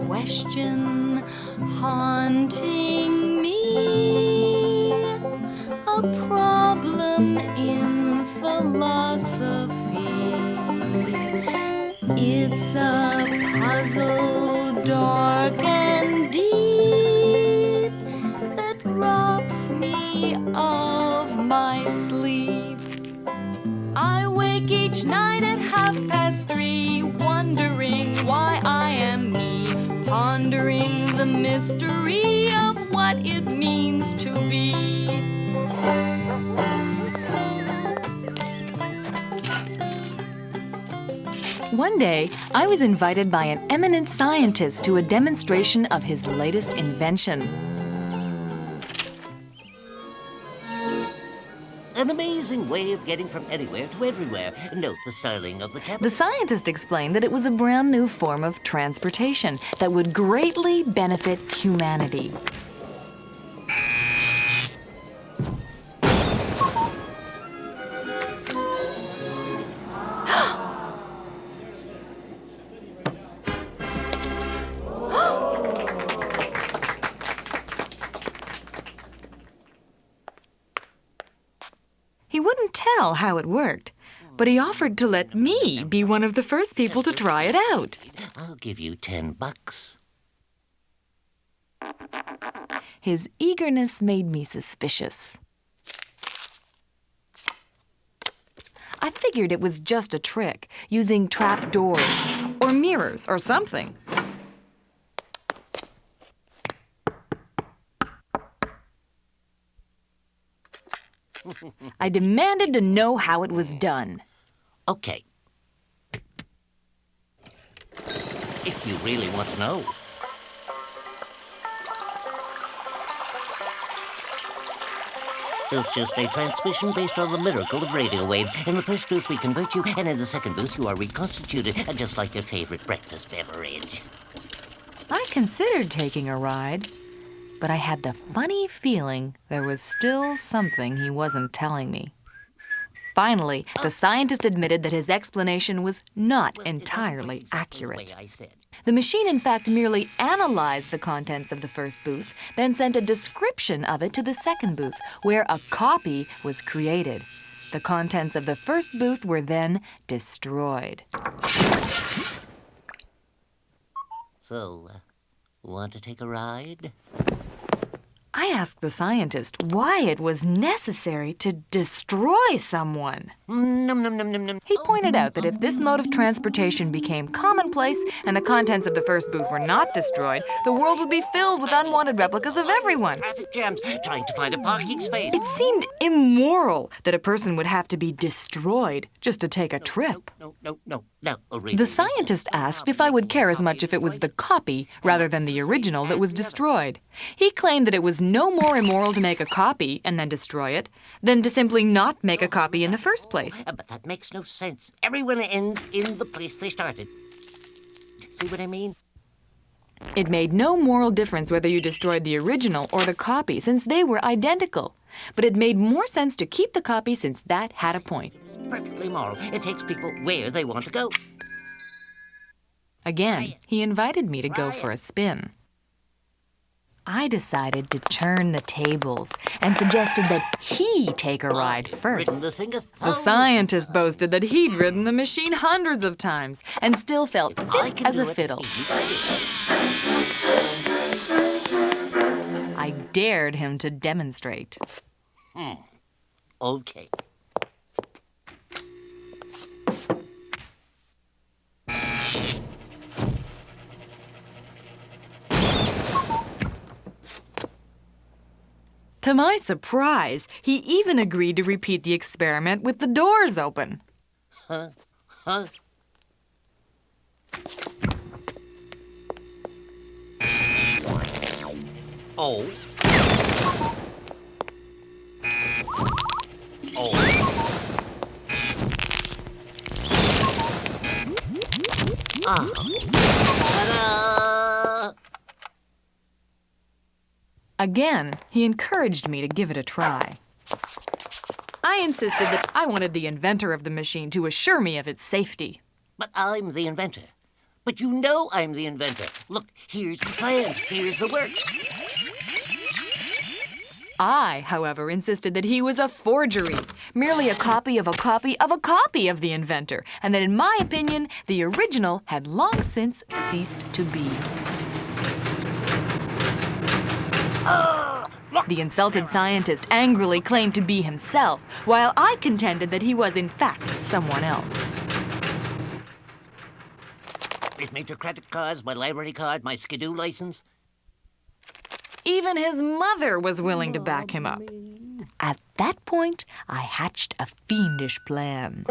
question haunting me, a problem in philosophy. It's a puzzle dark and deep that robs me of my sleep. I wake each night at 3:30, wondering why I am me, pondering the mystery of what it means to be. One day, I was invited by an eminent scientist to a demonstration of his latest invention. An amazing way of getting from anywhere to everywhere. Note the styling of the cabin. The scientist explained that it was a brand new form of transportation that would greatly benefit humanity. He wouldn't tell how it worked, but he offered to let me be one of the first people to try it out. I'll give you $10. His eagerness made me suspicious. I figured it was just a trick, using trap doors or mirrors or something. I demanded to know how it was done. Okay. If you really want to know. It's just a transmission based on the miracle of radio waves. In the first booth, we convert you, and in the second booth, you are reconstituted, just like your favorite breakfast beverage. I considered taking a ride, but I had the funny feeling there was still something he wasn't telling me. Finally, the scientist admitted that his explanation was not entirely accurate. The machine, in fact, merely analyzed the contents of the first booth, then sent a description of it to the second booth, where a copy was created. The contents of the first booth were then destroyed. So, want to take a ride? I asked the scientist why it was necessary to destroy someone. Num, num, num, num, num. He pointed out that if this mode of transportation became commonplace and the contents of the first booth were not destroyed, the world would be filled with unwanted replicas of everyone. Traffic jams, trying to find a parking space. It seemed immoral that a person would have to be destroyed just to take a trip. No. The scientist asked if I would care as much if it was the copy rather than the original that was destroyed. He claimed that it was no more immoral to make a copy and then destroy it than to simply not make a copy in the first place. But that makes no sense. Everyone ends in the place they started. See what I mean? It made no moral difference whether you destroyed the original or the copy, since they were identical. But it made more sense to keep the copy, since that had a point. It's perfectly moral. It takes people where they want to go. Again, he invited me to go for a spin. I decided to turn the tables and suggested that he take a ride first. The scientist boasted that he'd ridden the machine hundreds of times and still felt fit as a fiddle. I dared him to demonstrate. Okay. To my surprise, he even agreed to repeat the experiment with the doors open. Huh? Oh. Ta-da! Again, he encouraged me to give it a try. I insisted that I wanted the inventor of the machine to assure me of its safety. But I'm the inventor. But you know I'm the inventor. Look, here's the plans. Here's the works. I, however, insisted that he was a forgery, merely a copy of a copy of a copy of the inventor, and that in my opinion, the original had long since ceased to be. The insulted scientist angrily claimed to be himself, while I contended that he was in fact someone else. Here's major credit cards, my library card, my skidoo license. Even his mother was willing to back him up. At that point, I hatched a fiendish plan.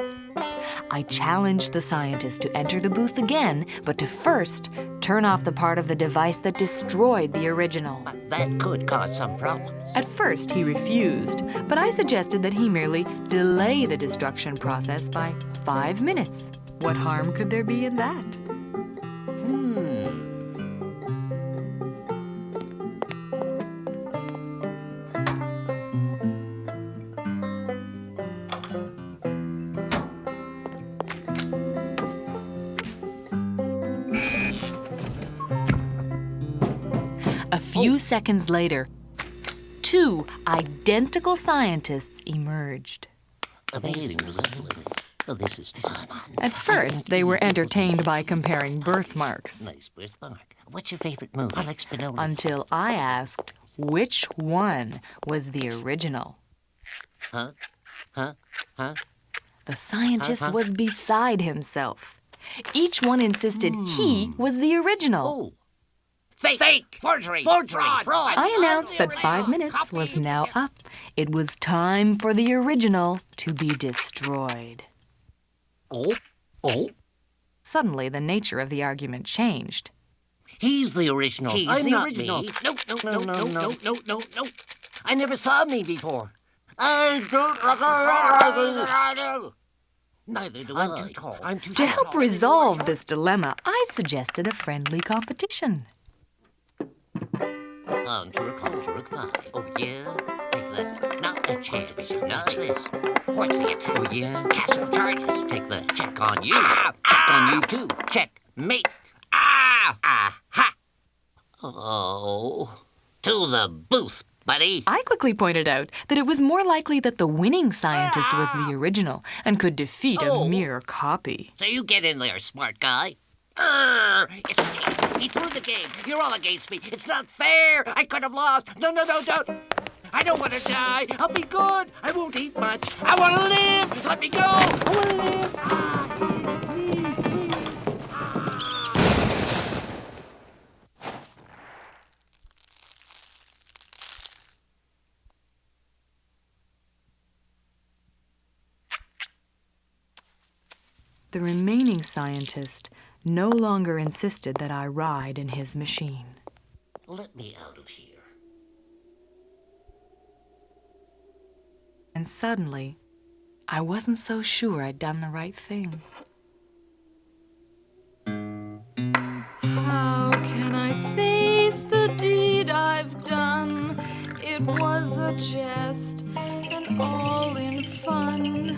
I challenged the scientist to enter the booth again, but to first turn off the part of the device that destroyed the original. That could cause some problems. At first, he refused, but I suggested that he merely delay the destruction process by 5 minutes. What harm could there be in that? A few seconds later, 2 identical scientists emerged. Amazing. Oh, this is fun. At first, they were entertained by comparing birthmarks, Nice birthmark. What's your favorite movie? I like Spinelli. until I asked which one was the original. Huh? The scientist was beside himself. Each one insisted he was the original. Oh. Fake! Forgery! Fraud! I announced that 5 minutes was now up. It was time for the original to be destroyed. Oh? Suddenly, the nature of the argument changed. He's the original. He's I'm the not original. Me. No. I never saw me before. Neither do I. I'm too tall. I'm too To tall. help resolve this dilemma, I suggested a friendly competition. On to Rook 5. Oh, yeah? Take that. Now a chair, Bishop. Now this. What's the attack? Oh, yeah? Castle charges. Take that. Check on you. Check on you, too. Check. Mate. Aha! Oh. To the booth, buddy. I quickly pointed out that it was more likely that the winning scientist was the original and could defeat a mere copy. So you get in there, smart guy. It's a cheat. He threw the game. You're all against me. It's not fair. I could have lost. No, don't. I don't want to die. I'll be good. I won't eat much. I want to live. Let me go. I want to live. Please. The remaining scientist no longer insisted that I ride in his machine. Let me out of here. And suddenly, I wasn't so sure I'd done the right thing. How can I face the deed I've done? It was a jest and all in fun.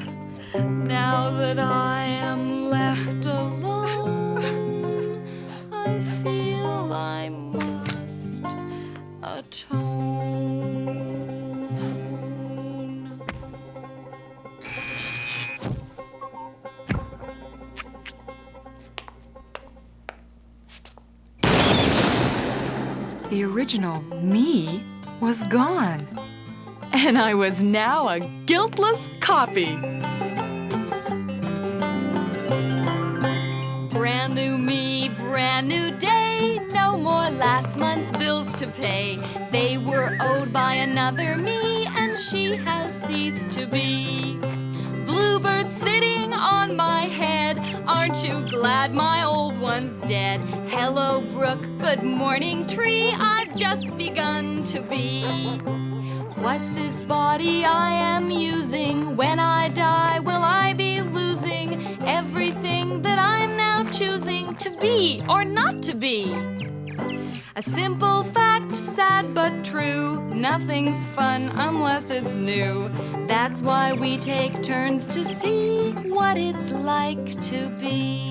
Now that I am left alone, I feel I must atone. The original me was gone, and I was now a guiltless copy. Brand new me, brand new day. No more last month's bills to pay. They were owed by another me, and she has ceased to be. Bluebird sitting on my head. Aren't you glad my old one's dead? Hello, brook. Good morning, tree. I've just begun to be. What's this body I am using? When I die, will I be losing everything that I'm now choosing to be or not to be? A simple fact, sad but true. Nothing's fun unless it's new. That's why we take turns to see what it's like to be.